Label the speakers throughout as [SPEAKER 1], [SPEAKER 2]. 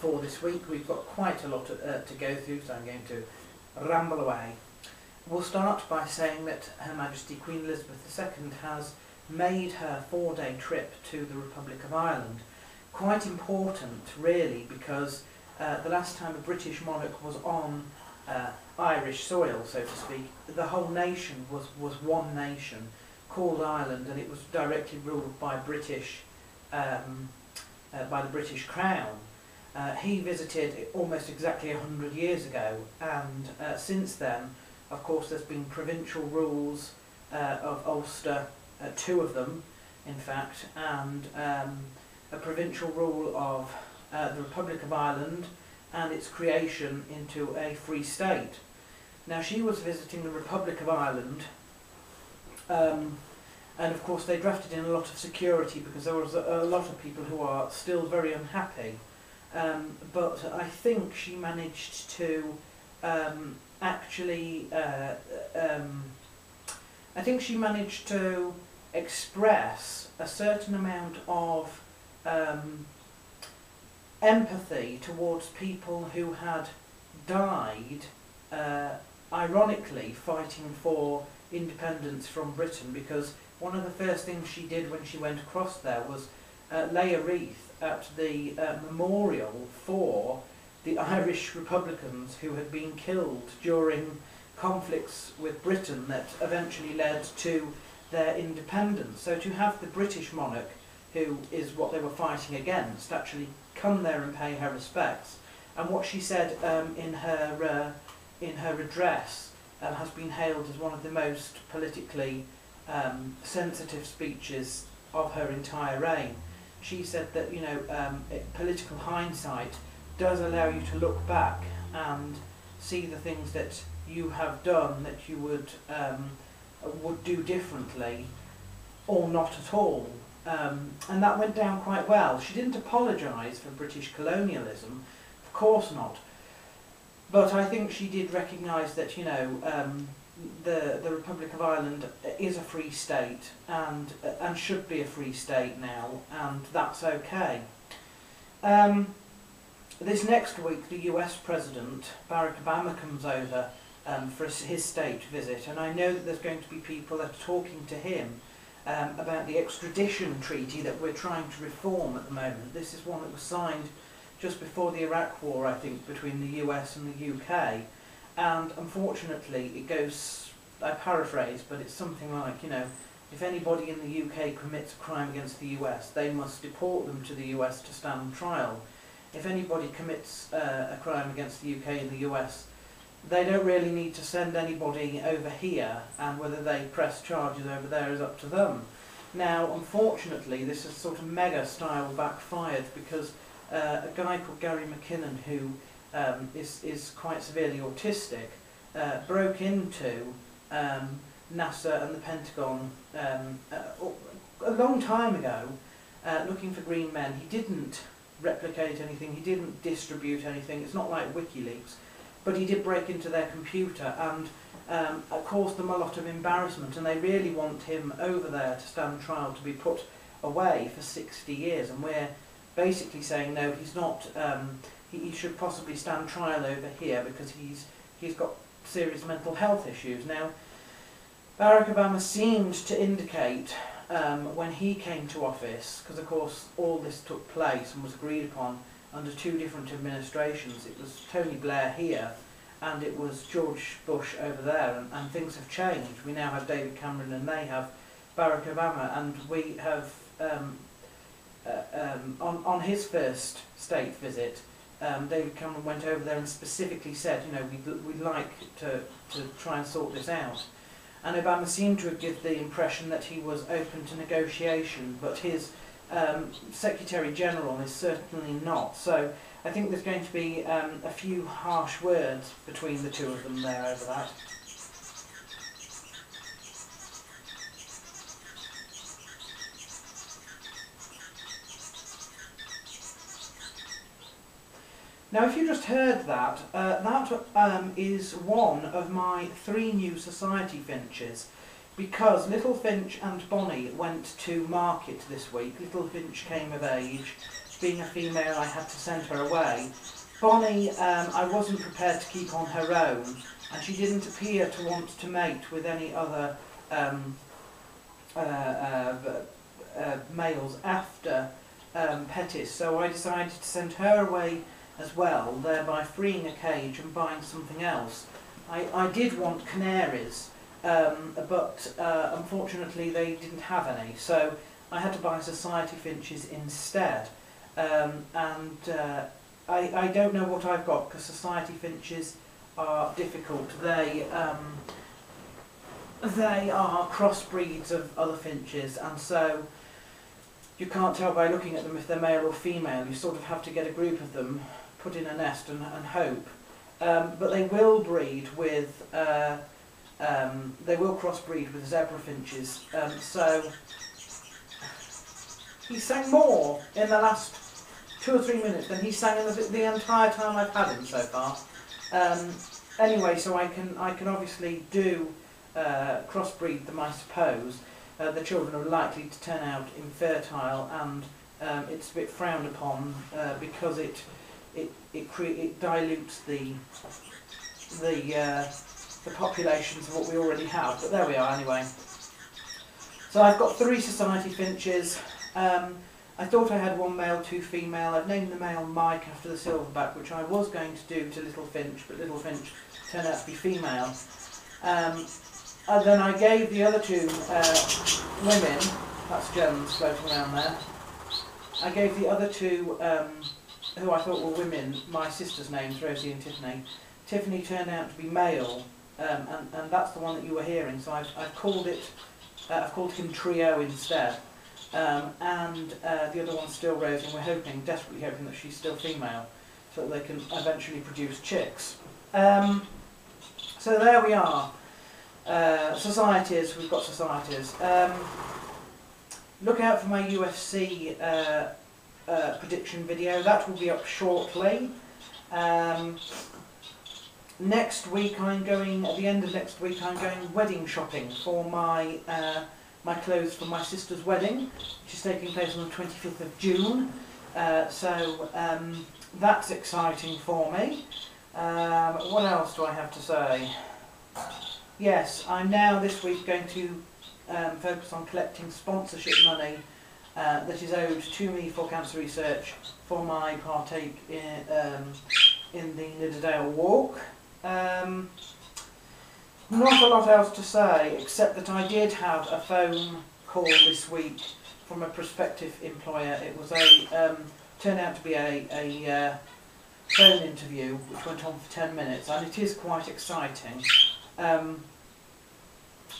[SPEAKER 1] for this week. We've got quite a lot to go through, so I'm going to ramble away. We'll start by saying that Her Majesty Queen Elizabeth II has made her 4-day trip to the Republic of Ireland. Quite important, really, because the last time a British monarch was on Irish soil, so to speak, the whole nation was one nation called Ireland, and it was directly ruled by British, by the British Crown. He visited almost exactly 100 years ago, and since then, of course, there's been provincial rules of Ulster, 2 of them, in fact, and a provincial rule of the Republic of Ireland and its creation into a free state. Now, she was visiting the Republic of Ireland, and of course they drafted in a lot of security because there was a lot of people who are still very unhappy. But I think she managed to express a certain amount of empathy towards people who had died, ironically, fighting for independence from Britain, because one of the first things she did when she went across there was lay a wreath at the memorial for the Irish Republicans who had been killed during conflicts with Britain that eventually led to their independence. So to have the British monarch, who is what they were fighting against, actually come there and pay her respects, and what she said in her address has been hailed as one of the most politically sensitive speeches of her entire reign. She said that, you know, political hindsight does allow you to look back and see the things that you have done that you would do differently, or not at all. And that went down quite well. She didn't apologise for British colonialism, of course not. But I think she did recognise that, you know, the Republic of Ireland is a free state and should be a free state now, and that's okay. This next week, the US President, Barack Obama, comes over for his state visit, and I know that there's going to be people that are talking to him about the extradition treaty that we're trying to reform at the moment. This is one that was signed just before the Iraq War, I think, between the US and the UK. And unfortunately, it goes, I paraphrase, but it's something like, you know, if anybody in the UK commits a crime against the US, they must deport them to the US to stand trial. If anybody commits a crime against the UK and the US, they don't really need to send anybody over here, and whether they press charges over there is up to them. Now, unfortunately, this is sort of mega-style backfired because a guy called Gary McKinnon, who is quite severely autistic, broke into NASA and the Pentagon a long time ago, looking for green men. He didn't replicate anything, he didn't distribute anything, it's not like WikiLeaks, but he did break into their computer and it caused them a lot of embarrassment, and they really want him over there to stand trial, to be put away for 60 years, and we're basically saying no, he's not, he should possibly stand trial over here because he's got serious mental health issues. Now, Barack Obama seemed to indicate when he came to office, because of course all this took place and was agreed upon under 2 different administrations. It was Tony Blair here and it was George Bush over there, and things have changed. We now have David Cameron and they have Barack Obama, and we have on his first state visit, David Cameron went over there and specifically said, you know, we'd like to try and sort this out. And Obama seemed to have given the impression that he was open to negotiation, but his Secretary General is certainly not. So I think there's going to be a few harsh words between the 2 of them there over that. Now, if you just heard that, that is one of my 3 new society finches, because Little Finch and Bonnie went to market this week. Little Finch came of age being a female, I had to send her away. Bonnie, I wasn't prepared to keep on her own, and she didn't appear to want to mate with any other males after Pettis, so I decided to send her away as well, thereby freeing a cage and buying something else. I did want canaries, but unfortunately they didn't have any, so I had to buy society finches instead. I don't know what I've got, because society finches are difficult. They are crossbreeds of other finches, and so you can't tell by looking at them if they're male or female. You sort of have to get a group of them, put in a nest and hope. But they will breed with, they will crossbreed with zebra finches. So he sang more in the last 2 or 3 minutes than he sang in the entire time I've had him so far. Anyway, so I can obviously do crossbreed them, I suppose. The children are likely to turn out infertile, and it's a bit frowned upon because it dilutes the populations of what we already have. But there we are anyway. So I've got 3 society finches. I thought I had 1 male, 2 female. I've named the male Mike after the silverback, which I was going to do to Little Finch, but Little Finch turned out to be female. And then I gave the other 2 women, that's Jones floating around there, I gave the other 2 who I thought were women my sister's names, Rosie and Tiffany. Tiffany turned out to be male, and that's the one that you were hearing, so I've called him Trio instead. And the other one's still Rosie, and we're desperately hoping that she's still female, so that they can eventually produce chicks. So there we are. Societies, we've got societies. Look out for my UFC prediction video, that will be up shortly. Next week at the end of next week I'm going wedding shopping for my clothes for my sister's wedding, which is taking place on the 25th of June. So that's exciting for me. What else do I have to say? Yes, I'm now this week going to focus on collecting sponsorship money that is owed to me for cancer research for my partake in the Nidderdale Walk. Not a lot else to say, except that I did have a phone call this week from a prospective employer. It was turned out to be a phone interview which went on for 10 minutes, and it is quite exciting.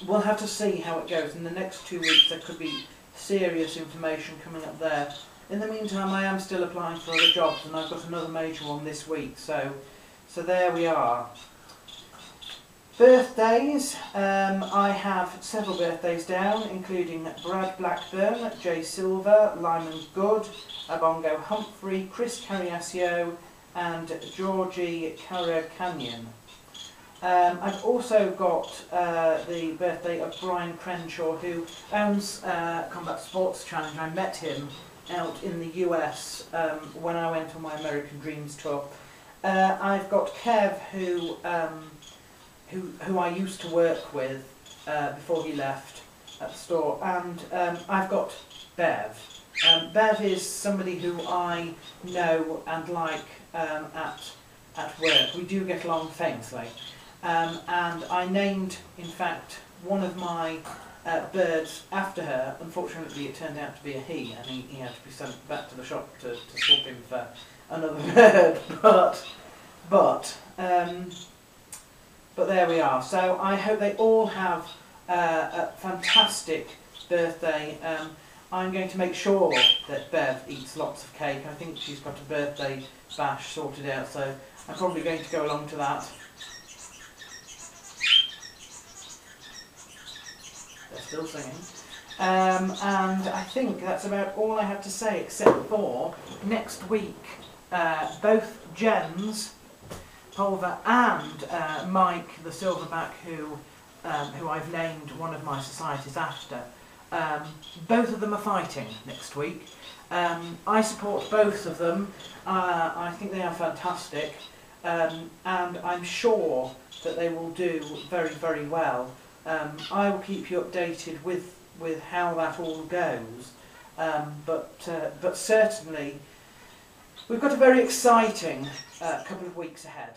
[SPEAKER 1] We'll have to see how it goes. In the next 2 weeks there could be serious information coming up there. In the meantime, I am still applying for other jobs, and I've got another major one this week, so there we are. Birthdays, I have several birthdays down, including Brad Blackburn, Jay Silver, Lyman Good, Abongo Humphrey, Chris Carriasio and Georgie Carrier-Canyon. I've also got the birthday of Brian Crenshaw, who owns Combat Sports Challenge. I met him out in the US when I went on my American Dreams tour. I've got Kev, who I used to work with before he left at the store, and I've got Bev. Bev is somebody who I know and like at work. We do get along famously. And I named, in fact, one of my birds after her. Unfortunately, it turned out to be a he, and he had to be sent back to the shop to swap him for another bird. But there we are. So I hope they all have a fantastic birthday. I'm going to make sure that Bev eats lots of cake. I think she's got a birthday bash sorted out, so I'm probably going to go along to that. They're still singing. And I think that's about all I have to say, except for next week, both Jens Pulver and Mike the Silverback, who I've named one of my societies after, Both of them are fighting next week. I support both of them. I think they are fantastic, and I'm sure that they will do very, very well. I will keep you updated with how that all goes, but certainly we've got a very exciting couple of weeks ahead.